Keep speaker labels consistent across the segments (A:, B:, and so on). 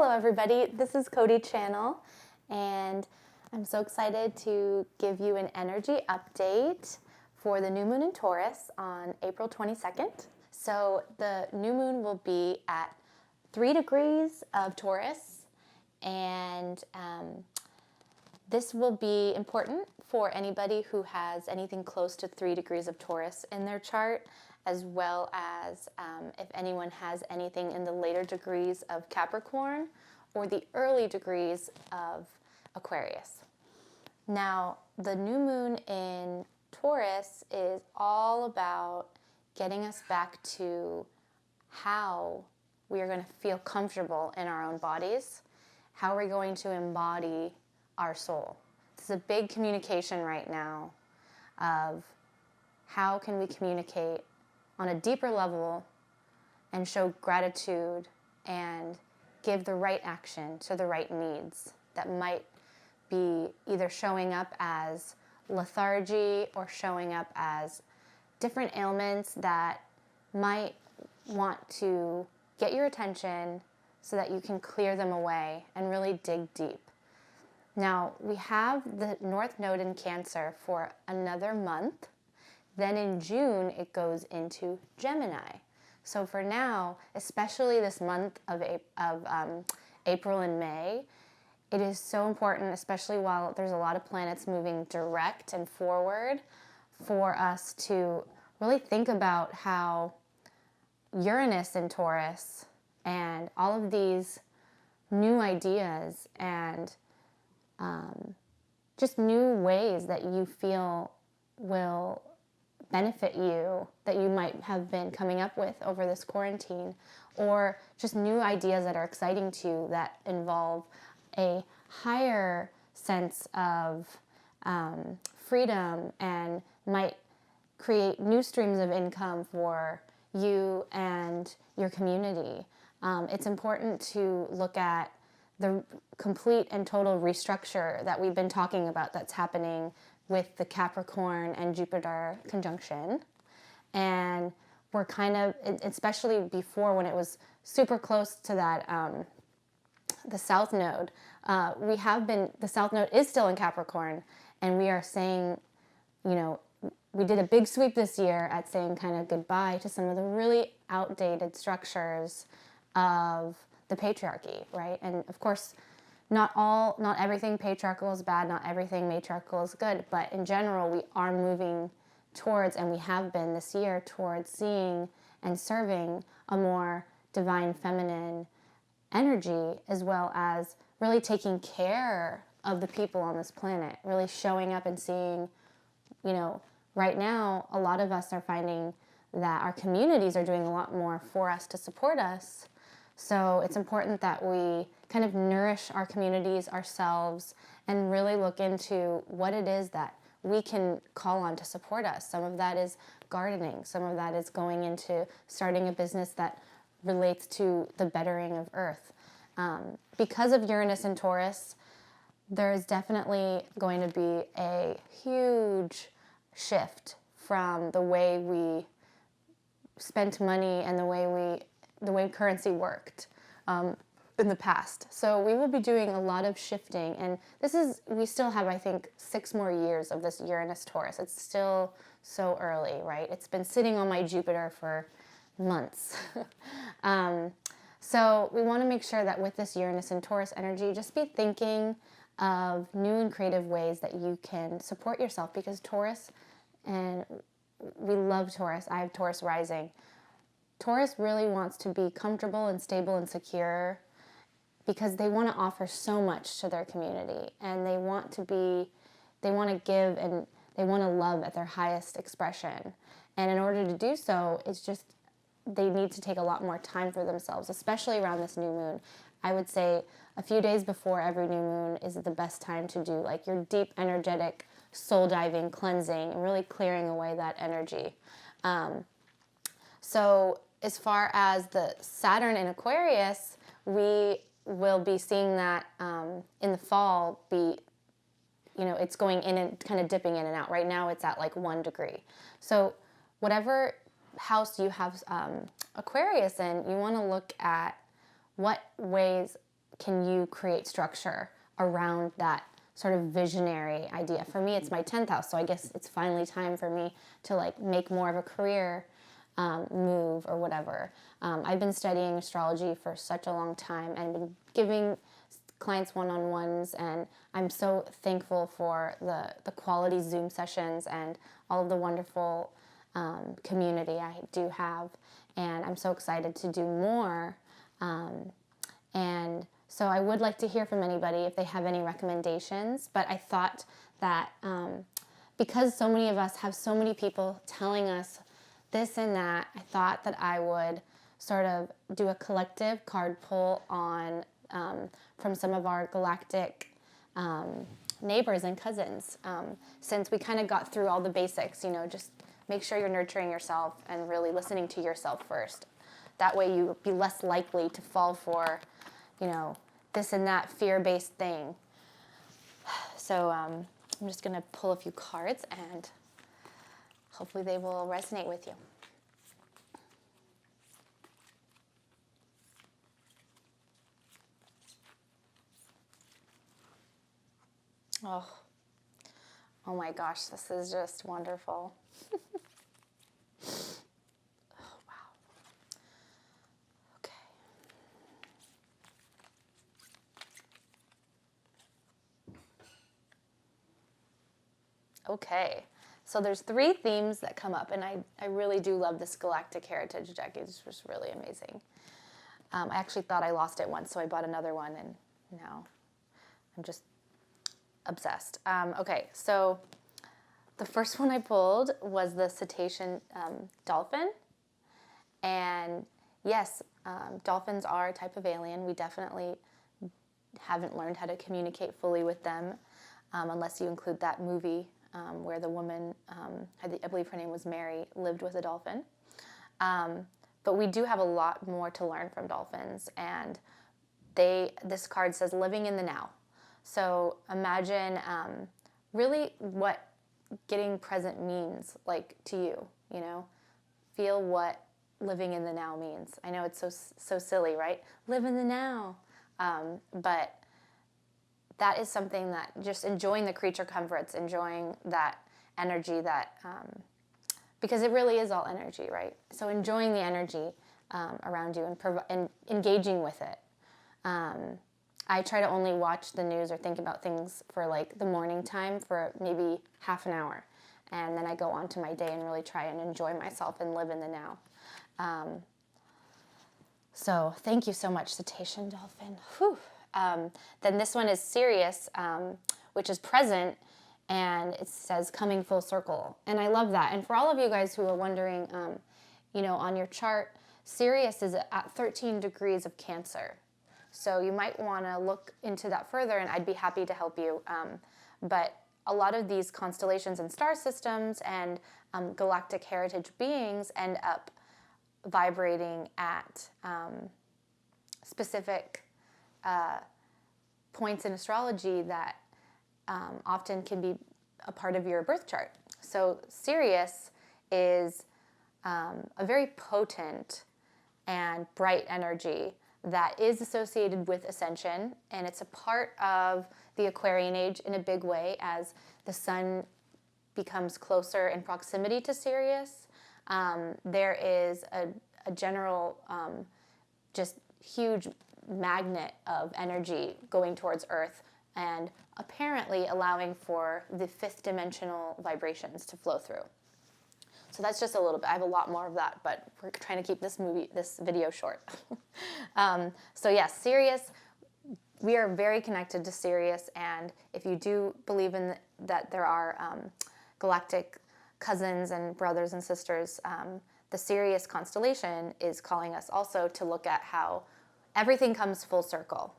A: Hello everybody, this is Cody Channel, and I'm so excited to give you an energy update for the new moon in Taurus on April 22nd. So the new moon will be at 3 degrees of Taurus, and this will be important for anybody who has anything close to 3 degrees of Taurus in their chart, as well as if anyone has anything in the later degrees of Capricorn or the early degrees of Aquarius. Now, the new moon in Taurus is all about getting us back to how we are going to feel comfortable in our own bodies, how we're going to embody our soul. This is a big communication right now of how can we communicate on a deeper level and show gratitude and give the right action to the right needs that might be either showing up as lethargy or showing up as different ailments that might want to get your attention so that you can clear them away and really dig deep. Now, we have the North Node in Cancer for another month. Then in June, it goes into Gemini. So for now, especially this month of April and May, it is so important, especially while there's a lot of planets moving direct and forward, for us to really think about how Uranus in Taurus and all of these new ideas and just new ways that you feel will benefit you, that you might have been coming up with over this quarantine, or just new ideas that are exciting to you that involve a higher sense of freedom and might create new streams of income for you and your community. It's important to look at the complete and total restructure that we've been talking about that's happening with the Capricorn and Jupiter conjunction. And we're kind of, especially before when it was super close to that, the South Node, the South Node is still in Capricorn, and we are saying, you know, we did a big sweep this year at saying kind of goodbye to some of the really outdated structures of the patriarchy, right? And of course, not everything patriarchal is bad, not everything matriarchal is good, but in general, we are moving towards, and we have been this year, towards seeing and serving a more divine feminine energy, as well as really taking care of the people on this planet, really showing up and seeing, you know, right now, a lot of us are finding that our communities are doing a lot more for us to support us. So it's important that we kind of nourish our communities ourselves and really look into what it is that we can call on to support us. Some of that is gardening. Some of that is going into starting a business that relates to the bettering of Earth. Because of Uranus and Taurus, there is definitely going to be a huge shift from the way we spent money and the way currency worked in the past. So we will be doing a lot of shifting, and we still have, I think, 6 more years of this Uranus Taurus. It's still so early, right? It's been sitting on my Jupiter for months. So we want to make sure that with this Uranus and Taurus energy, just be thinking of new and creative ways that you can support yourself, because Taurus, and we love Taurus. I have Taurus rising. Taurus really wants to be comfortable and stable and secure because they want to offer so much to their community, and they want to give, and they want to love at their highest expression. And in order to do so, it's just, they need to take a lot more time for themselves, especially around this new moon. I would say a few days before every new moon is the best time to do like your deep, energetic, soul diving, cleansing, and really clearing away that energy. So as far as the Saturn in Aquarius, we will be seeing that in the fall it's going in and kind of dipping in and out. Right now it's at like 1 degree. So whatever house you have Aquarius in, you want to look at what ways can you create structure around that sort of visionary idea? For me, it's my 10th house, so I guess it's finally time for me to like make more of a career move or whatever. I've been studying astrology for such a long time and been giving clients one-on-ones, and I'm so thankful for the quality Zoom sessions and all of the wonderful community I do have, and I'm so excited to do more. And so I would like to hear from anybody if they have any recommendations, but I thought that because so many of us have so many people telling us this and that, I thought that I would sort of do a collective card pull on from some of our galactic neighbors and cousins, since we kind of got through all the basics, just make sure you're nurturing yourself and really listening to yourself first. That way you'll be less likely to fall for, this and that fear-based thing. So I'm just going to pull a few cards and hopefully they will resonate with you. Oh my gosh, this is just wonderful. Oh, wow. Okay. Okay, so there's 3 themes that come up, and I really do love this Galactic Heritage deck. It's just really amazing. I actually thought I lost it once, so I bought another one, and now I'm just obsessed. Okay, so the first one I pulled was the cetacean dolphin. And yes, dolphins are a type of alien. We definitely haven't learned how to communicate fully with them, unless you include that movie where the woman, I believe her name was Mary, lived with a dolphin. But we do have a lot more to learn from dolphins. And this card says living in the now. So imagine really what getting present means like to you, Feel what living in the now means. I know it's so silly, right? Live in the now. But that is something that just enjoying the creature comforts, enjoying that energy that, because it really is all energy, right? So enjoying the energy around you and engaging with it. I try to only watch the news or think about things for like the morning time for maybe half an hour. And then I go on to my day and really try and enjoy myself and live in the now. So thank you so much, cetacean dolphin. Whew. Then this one is Sirius, which is present, and it says coming full circle. And I love that. And for all of you guys who are wondering, on your chart, Sirius is at 13 degrees of Cancer. So you might want to look into that further, and I'd be happy to help you. But a lot of these constellations and star systems and galactic heritage beings end up vibrating at specific points in astrology that often can be a part of your birth chart. So Sirius is a very potent and bright energy that is associated with ascension, and it's a part of the Aquarian age in a big way as the sun becomes closer in proximity to Sirius. There is a general just huge magnet of energy going towards Earth and apparently allowing for the 5th dimensional vibrations to flow through. So that's just a little bit. I have a lot more of that, but we're trying to keep this video short. So yes, Sirius, we are very connected to Sirius, and if you do believe in that there are galactic cousins and brothers and sisters, the Sirius constellation is calling us also to look at how everything comes full circle.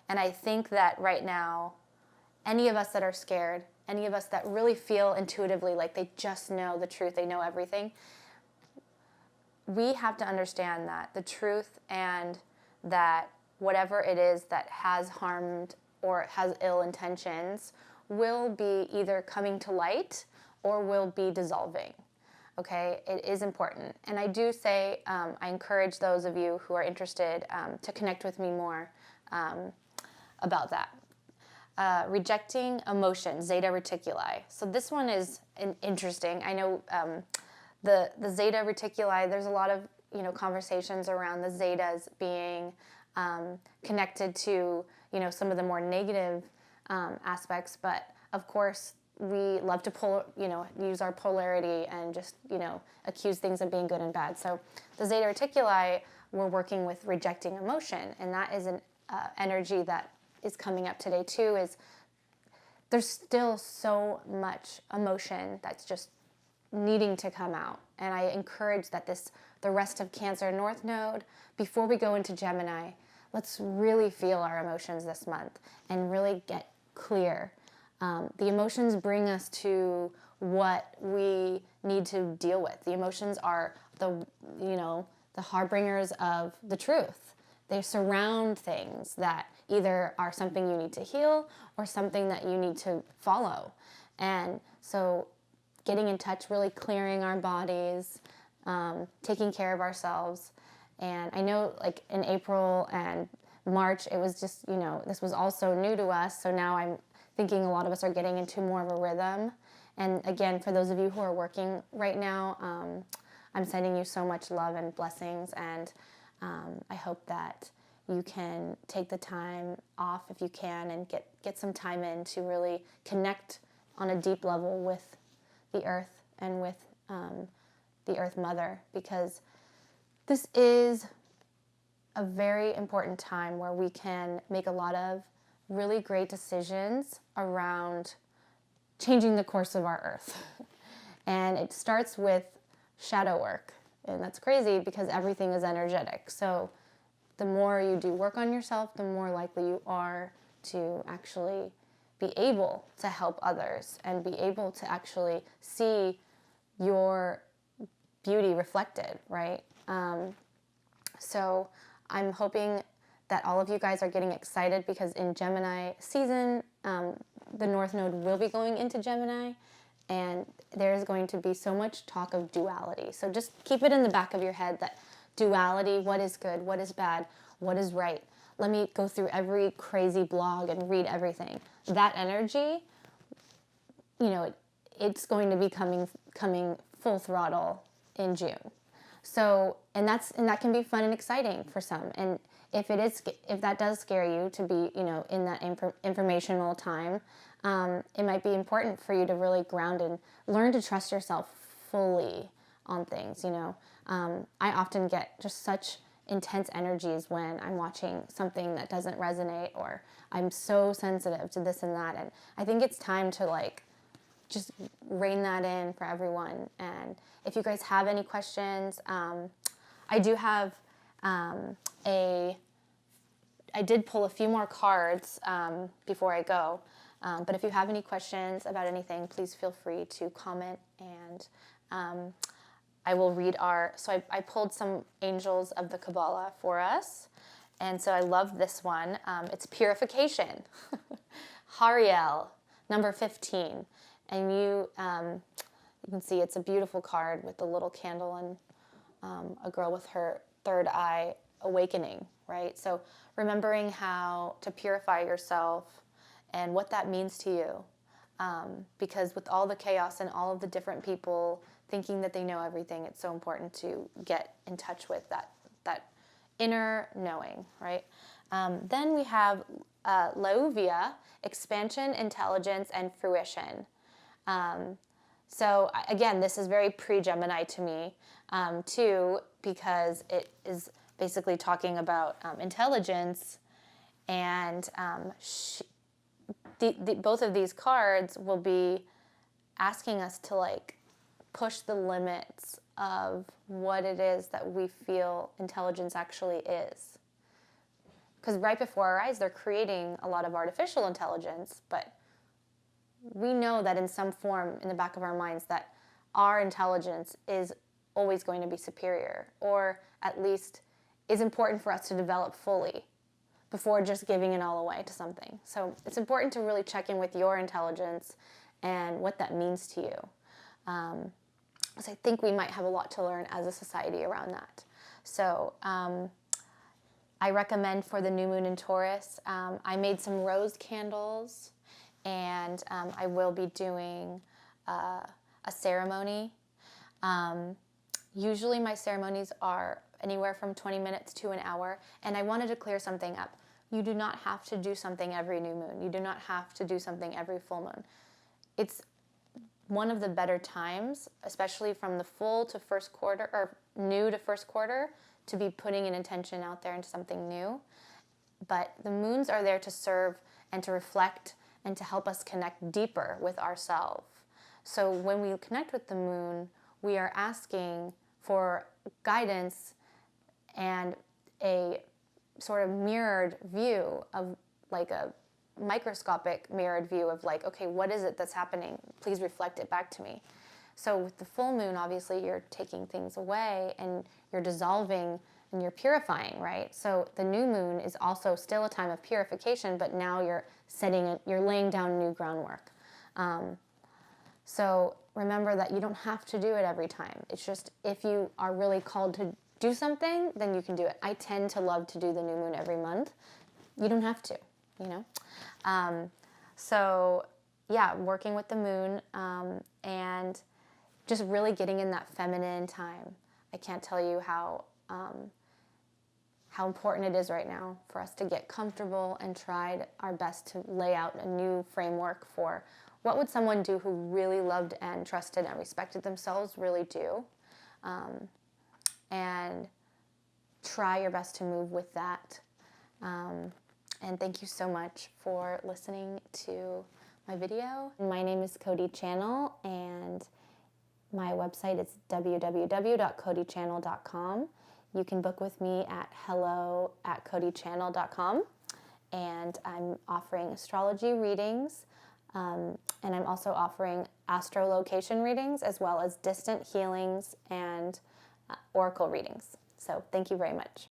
A: And I think that right now, any of us that are scared, any of us that really feel intuitively like they just know the truth, they know everything, we have to understand that the truth and that whatever it is that has harmed or has ill intentions will be either coming to light or will be dissolving. Okay, it is important. And I do say, I encourage those of you who are interested to connect with me more about that. Rejecting emotion, zeta reticuli. So this one is interesting. I know the zeta reticuli, there's a lot of conversations around the zetas being connected to some of the more negative aspects, but of course we love to use our polarity and just accuse things of being good and bad. So the zeta reticuli, we're working with rejecting emotion, and that is an energy that is coming up today too. Is there's still so much emotion that's just needing to come out, and I encourage that the rest of Cancer North Node, before we go into Gemini, let's really feel our emotions this month and really get clear. The emotions bring us to what we need to deal with. The emotions are the harbingers of the truth. They surround things that either are something you need to heal or something that you need to follow. And so getting in touch, really clearing our bodies, taking care of ourselves. And I know like in April and March, it was just, this was also new to us. So now I'm thinking a lot of us are getting into more of a rhythm. And again, for those of you who are working right now, I'm sending you so much love and blessings. And I hope that you can take the time off if you can and get some time in to really connect on a deep level with the earth and with the Earth Mother, because this is a very important time where we can make a lot of really great decisions around changing the course of our Earth. And it starts with shadow work. And that's crazy because everything is energetic. So the more you do work on yourself, the more likely you are to actually be able to help others and be able to actually see your beauty reflected, right? So I'm hoping that all of you guys are getting excited because in Gemini season, the North Node will be going into Gemini, and there's going to be so much talk of duality. So just keep it in the back of your head that duality, what is good, what is bad, what is right. Let me go through every crazy blog and read everything. That energy, it's going to be coming full throttle in June. So, and that can be fun and exciting for some. And if that does scare you to be, in that informational time, it might be important for you to really ground and learn to trust yourself fully on things. I often get just such intense energies when I'm watching something that doesn't resonate, or I'm so sensitive to this and that. And I think it's time to just rein that in for everyone. And if you guys have any questions, I do have I did pull a few more cards before I go. But if you have any questions about anything, please feel free to comment, and I will read so I pulled some angels of the Kabbalah for us. And so I love this one. It's purification. Hariel, number 15. And you can see it's a beautiful card with the little candle and a girl with her third eye awakening, right? So remembering how to purify yourself and what that means to you. Because with all the chaos and all of the different people thinking that they know everything, it's so important to get in touch with that inner knowing, right? Then we have Lauvia, expansion, intelligence, and fruition. So again, this is very pre-Gemini to me, too, because it is basically talking about intelligence, and both of these cards will be asking us to push the limits of what it is that we feel intelligence actually is. Because right before our eyes, they're creating a lot of artificial intelligence, but we know that in some form in the back of our minds that our intelligence is always going to be superior, or at least is important for us to develop fully before just giving it all away to something. So it's important to really check in with your intelligence and what that means to you. So I think we might have a lot to learn as a society around that. So I recommend for the new moon in Taurus, I made some rose candles, and I will be doing a ceremony. Usually my ceremonies are anywhere from 20 minutes to an hour, and I wanted to clear something up. You do not have to do something every new moon. You do not have to do something every full moon. It's one of the better times, especially from the full to first quarter, or new to first quarter, to be putting an intention out there into something new. But the moons are there to serve and to reflect and to help us connect deeper with ourselves. So when we connect with the moon, we are asking for guidance and a sort of mirrored view of, like a microscopic mirrored view of, like, okay, what is it that's happening? Please reflect it back to me. So with the full moon, obviously you're taking things away and you're dissolving and you're purifying, right? So the new moon is also still a time of purification, but now you're you're laying down new groundwork. So remember that you don't have to do it every time. It's just, if you are really called to do something, then you can do it. I tend to love to do the new moon every month. You don't have to, you know? So yeah, working with the moon, and just really getting in that feminine time. I can't tell you how important it is right now for us to get comfortable and try our best to lay out a new framework for what would someone do who really loved and trusted and respected themselves really do, and try your best to move with that. And thank you so much for listening to my video. My name is Cody Channel, and my website is www.codychannel.com. You can book with me at hello@codychannel.com, and I'm offering astrology readings, and I'm also offering astrolocation readings, as well as distant healings and oracle readings. So thank you very much.